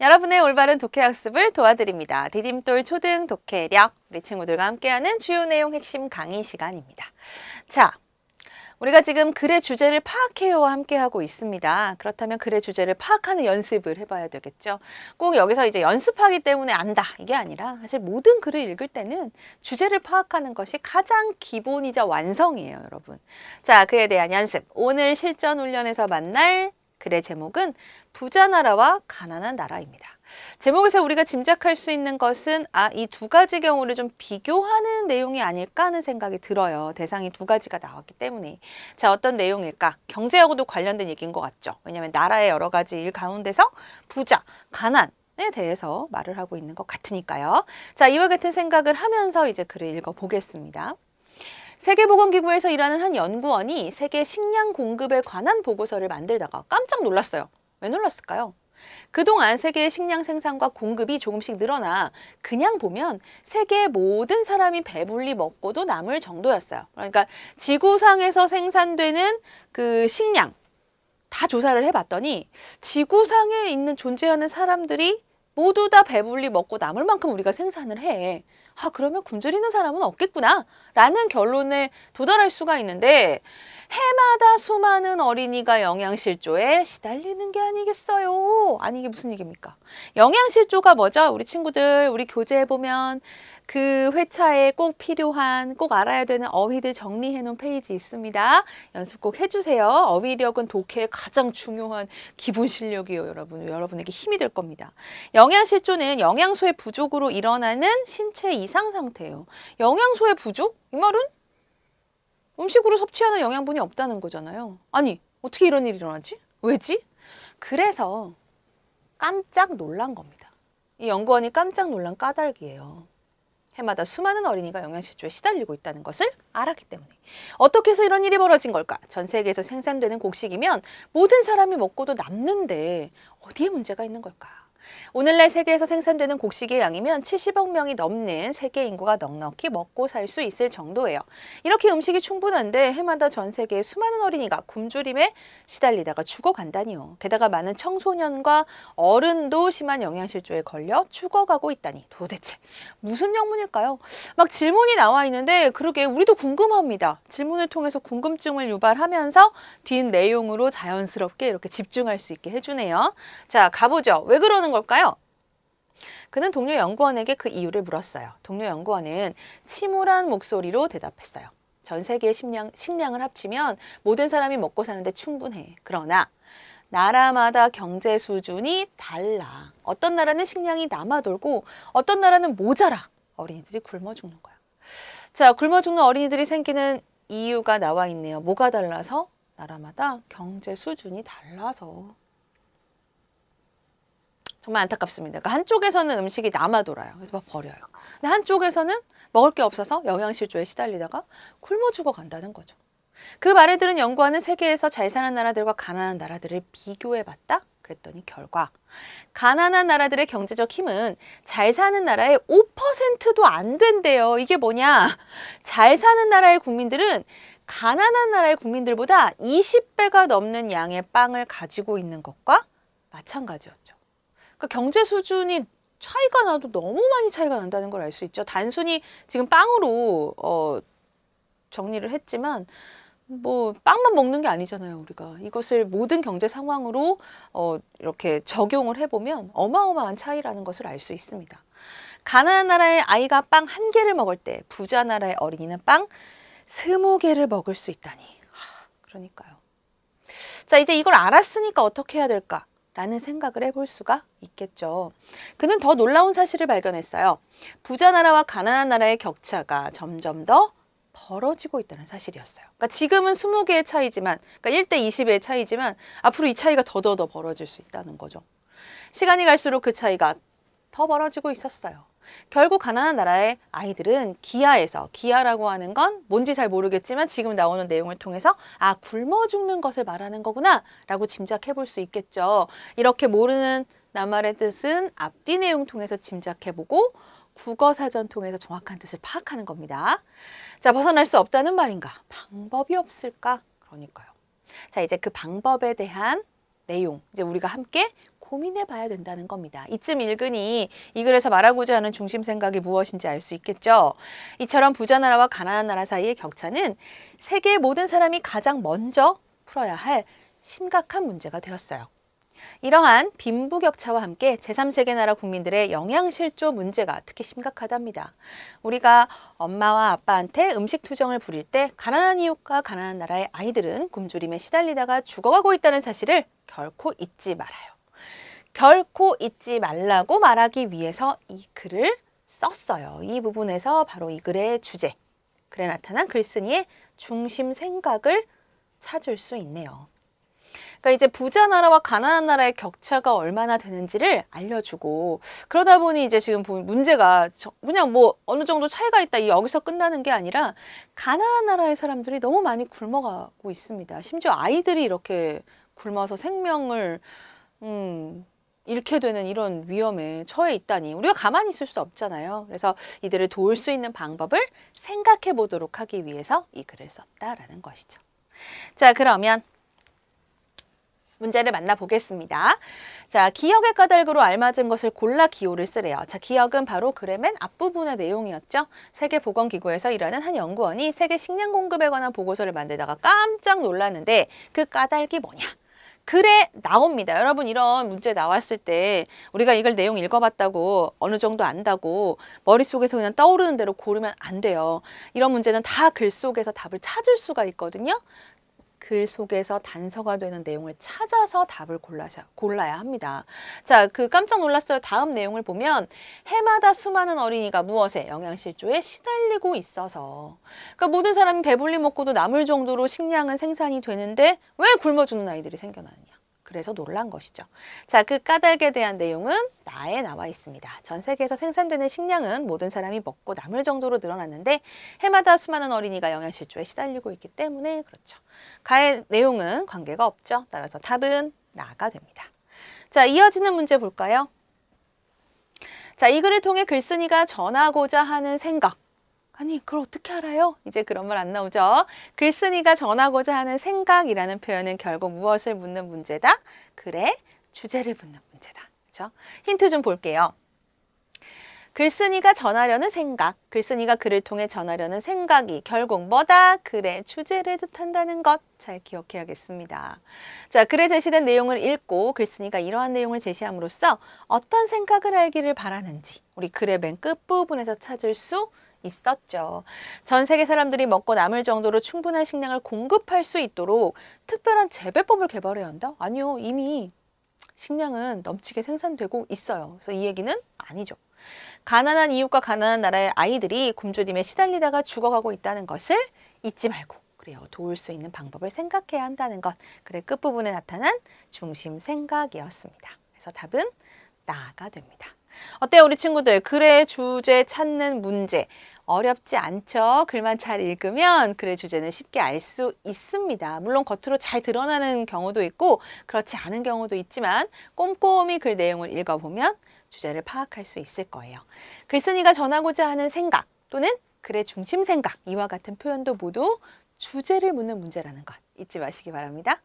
여러분의 올바른 독해학습을 도와드립니다. 디딤돌 초등 독해력, 우리 친구들과 함께하는 주요 내용 핵심 강의 시간입니다. 자, 우리가 지금 글의 주제를 파악해요와 함께하고 있습니다. 그렇다면 글의 주제를 파악하는 연습을 해봐야 되겠죠. 꼭 여기서 이제 연습하기 때문에 안다, 이게 아니라 사실 모든 글을 읽을 때는 주제를 파악하는 것이 가장 기본이자 완성이에요, 여러분. 자, 그에 대한 연습. 오늘 실전 훈련에서 만날 글의 제목은 부자 나라와 가난한 나라입니다. 제목에서 우리가 짐작할 수 있는 것은 이 두 가지 경우를 좀 비교하는 내용이 아닐까 하는 생각이 들어요. 대상이 두 가지가 나왔기 때문에. 자, 어떤 내용일까? 경제하고도 관련된 얘기인 것 같죠. 왜냐하면 나라의 여러 가지 일 가운데서 부자, 가난에 대해서 말을 하고 있는 것 같으니까요. 자, 이와 같은 생각을 하면서 이제 글을 읽어보겠습니다. 세계보건기구에서 일하는 한 연구원이 세계 식량 공급에 관한 보고서를 만들다가 깜짝 놀랐어요. 왜 놀랐을까요? 그동안 세계의 식량 생산과 공급이 조금씩 늘어나 그냥 보면 세계의 모든 사람이 배불리 먹고도 남을 정도였어요. 그러니까 지구상에서 생산되는 그 식량 다 조사를 해봤더니 지구상에 있는 존재하는 사람들이 모두 다 배불리 먹고 남을 만큼 우리가 생산을 해. 그러면 굶주리는 사람은 없겠구나 라는 결론에 도달할 수가 있는데 해마다 수많은 어린이가 영양실조에 시달리는 게 아니겠어요? 아니, 이게 무슨 얘기입니까? 영양실조가 뭐죠? 우리 친구들, 우리 교재에 보면 그 회차에 꼭 필요한, 꼭 알아야 되는 어휘들 정리해 놓은 페이지 있습니다. 연습 꼭 해주세요. 어휘력은 독해의 가장 중요한 기본 실력이에요, 여러분. 여러분에게 힘이 될 겁니다. 영양실조는 영양소의 부족으로 일어나는 신체 이상 상태예요. 영양소의 부족? 이 말은 음식으로 섭취하는 영양분이 없다는 거잖아요. 아니, 어떻게 이런 일이 일어나지? 왜지? 그래서 깜짝 놀란 겁니다. 이 연구원이 깜짝 놀란 까닭이에요. 해마다 수많은 어린이가 영양실조에 시달리고 있다는 것을 알았기 때문에. 어떻게 해서 이런 일이 벌어진 걸까? 전 세계에서 생산되는 곡식이면 모든 사람이 먹고도 남는데 어디에 문제가 있는 걸까? 오늘날 세계에서 생산되는 곡식의 양이면 70억 명이 넘는 세계 인구가 넉넉히 먹고 살 수 있을 정도예요. 이렇게 음식이 충분한데 해마다 전 세계의 수많은 어린이가 굶주림에 시달리다가 죽어간다니요. 게다가 많은 청소년과 어른도 심한 영양실조에 걸려 죽어가고 있다니 도대체 무슨 영문일까요? 막 질문이 나와 있는데 그러게 우리도 궁금합니다. 질문을 통해서 궁금증을 유발하면서 뒷 내용으로 자연스럽게 이렇게 집중할 수 있게 해주네요. 자, 가보죠. 왜 그러는 걸까요? 그는 동료 연구원에게 그 이유를 물었어요. 동료 연구원은 침울한 목소리로 대답했어요. 전 세계의 식량을 합치면 모든 사람이 먹고 사는데 충분해. 그러나 나라마다 경제 수준이 달라. 어떤 나라는 식량이 남아돌고 어떤 나라는 모자라. 어린이들이 굶어 죽는 거야. 자, 굶어 죽는 어린이들이 생기는 이유가 나와 있네요. 뭐가 달라서? 나라마다 경제 수준이 달라서. 정말 안타깝습니다. 그러니까 한쪽에서는 음식이 남아돌아요. 그래서 막 버려요. 근데 한쪽에서는 먹을 게 없어서 영양실조에 시달리다가 굶어 죽어간다는 거죠. 그 말을 들은 연구원은 세계에서 잘 사는 나라들과 가난한 나라들을 비교해봤다. 그랬더니 결과 가난한 나라들의 경제적 힘은 잘 사는 나라의 5%도 안 된대요. 이게 뭐냐? 잘 사는 나라의 국민들은 가난한 나라의 국민들보다 20배가 넘는 양의 빵을 가지고 있는 것과 마찬가지였죠. 그러니까 경제 수준이 차이가 나도 너무 많이 차이가 난다는 걸 알 수 있죠. 단순히 지금 빵으로 정리를 했지만 뭐 빵만 먹는 게 아니잖아요, 우리가. 이것을 모든 경제 상황으로 이렇게 적용을 해보면 어마어마한 차이라는 것을 알 수 있습니다. 가난한 나라의 아이가 빵 1개를 먹을 때 부자 나라의 어린이는 빵 20개를 먹을 수 있다니. 그러니까요. 자, 이제 이걸 알았으니까 어떻게 해야 될까? 라는 생각을 해볼 수가 있겠죠. 그는 더 놀라운 사실을 발견했어요. 부자 나라와 가난한 나라의 격차가 점점 더 벌어지고 있다는 사실이었어요. 그러니까 지금은 20개의 차이지만, 그러니까 1대 20의 차이지만 앞으로 이 차이가 더 벌어질 수 있다는 거죠. 시간이 갈수록 그 차이가 더 벌어지고 있었어요. 결국 가난한 나라의 아이들은 기아라고 하는 건 뭔지 잘 모르겠지만 지금 나오는 내용을 통해서 굶어 죽는 것을 말하는 거구나 라고 짐작해 볼 수 있겠죠. 이렇게 모르는 낱말의 뜻은 앞뒤 내용 통해서 짐작해보고 국어사전 통해서 정확한 뜻을 파악하는 겁니다. 자, 벗어날 수 없다는 말인가? 방법이 없을까? 그러니까요. 자, 이제 그 방법에 대한 내용, 이제 우리가 함께 고민해 봐야 된다는 겁니다. 이쯤 읽으니 이 글에서 말하고자 하는 중심 생각이 무엇인지 알 수 있겠죠. 이처럼 부자 나라와 가난한 나라 사이의 격차는 세계의 모든 사람이 가장 먼저 풀어야 할 심각한 문제가 되었어요. 이러한 빈부격차와 함께 제3세계 나라 국민들의 영양실조 문제가 특히 심각하답니다. 우리가 엄마와 아빠한테 음식 투정을 부릴 때 가난한 이웃과 가난한 나라의 아이들은 굶주림에 시달리다가 죽어가고 있다는 사실을 결코 잊지 말아요. 결코 잊지 말라고 말하기 위해서 이 글을 썼어요. 이 부분에서 바로 이 글의 주제, 글에 나타난 글쓴이의 중심 생각을 찾을 수 있네요. 그러니까 이제 부자 나라와 가난한 나라의 격차가 얼마나 되는지를 알려주고, 그러다 보니 이제 지금 보면 문제가 그냥 뭐 어느 정도 차이가 있다 여기서 끝나는 게 아니라 가난한 나라의 사람들이 너무 많이 굶어가고 있습니다. 심지어 아이들이 이렇게 굶어서 생명을 잃게 되는 이런 위험에 처해 있다니 우리가 가만히 있을 수 없잖아요. 그래서 이들을 도울 수 있는 방법을 생각해 보도록 하기 위해서 이 글을 썼다라는 것이죠. 자, 그러면 문제를 만나보겠습니다. 자, 기역의 까닭으로 알맞은 것을 골라 기호를 쓰래요. 자, 기역은 바로 글의 맨 앞부분의 내용이었죠. 세계보건기구에서 일하는 한 연구원이 세계 식량 공급에 관한 보고서를 만들다가 깜짝 놀랐는데 그 까닭이 뭐냐? 글에 나옵니다. 여러분, 이런 문제 나왔을 때 우리가 이걸 내용 읽어봤다고 어느 정도 안다고 머릿속에서 그냥 떠오르는 대로 고르면 안 돼요. 이런 문제는 다 글 속에서 답을 찾을 수가 있거든요. 글 속에서 단서가 되는 내용을 찾아서 답을 골라야 합니다. 자, 그 깜짝 놀랐어요. 다음 내용을 보면 해마다 수많은 어린이가 무엇에? 영양실조에 시달리고 있어서. 그러니까 모든 사람이 배불리 먹고도 남을 정도로 식량은 생산이 되는데 왜 굶어 죽는 아이들이 생겨나느냐. 그래서 놀란 것이죠. 자, 그 까닭에 대한 내용은 나에 나와 있습니다. 전 세계에서 생산되는 식량은 모든 사람이 먹고 남을 정도로 늘어났는데 해마다 수많은 어린이가 영양실조에 시달리고 있기 때문에 그렇죠. 가의 내용은 관계가 없죠. 따라서 답은 나가 됩니다. 자, 이어지는 문제 볼까요? 자, 이 글을 통해 글쓴이가 전하고자 하는 생각. 아니, 그걸 어떻게 알아요? 이제 그런 말 안 나오죠. 글쓴이가 전하고자 하는 생각이라는 표현은 결국 무엇을 묻는 문제다? 글의 주제를 묻는 문제다. 그렇죠? 힌트 좀 볼게요. 글쓴이가 전하려는 생각, 글쓴이가 글을 통해 전하려는 생각이 결국 뭐다? 글의 주제를 뜻한다는 것 잘 기억해야겠습니다. 자, 글에 제시된 내용을 읽고 글쓴이가 이러한 내용을 제시함으로써 어떤 생각을 알기를 바라는지 우리 글의 맨 끝부분에서 찾을 수 있었죠. 전 세계 사람들이 먹고 남을 정도로 충분한 식량을 공급할 수 있도록 특별한 재배법을 개발해야 한다? 아니요, 이미 식량은 넘치게 생산되고 있어요. 그래서 이 얘기는 아니죠. 가난한 이웃과 가난한 나라의 아이들이 굶주림에 시달리다가 죽어가고 있다는 것을 잊지 말고 그래요. 도울 수 있는 방법을 생각해야 한다는 것. 글의 끝부분에 나타난 중심 생각이었습니다. 그래서 답은 나가 됩니다. 어때요, 우리 친구들? 글의 주제 찾는 문제 어렵지 않죠? 글만 잘 읽으면 글의 주제는 쉽게 알 수 있습니다. 물론 겉으로 잘 드러나는 경우도 있고 그렇지 않은 경우도 있지만 꼼꼼히 글 내용을 읽어보면 주제를 파악할 수 있을 거예요. 글쓴이가 전하고자 하는 생각 또는 글의 중심 생각 이와 같은 표현도 모두 주제를 묻는 문제라는 것 잊지 마시기 바랍니다.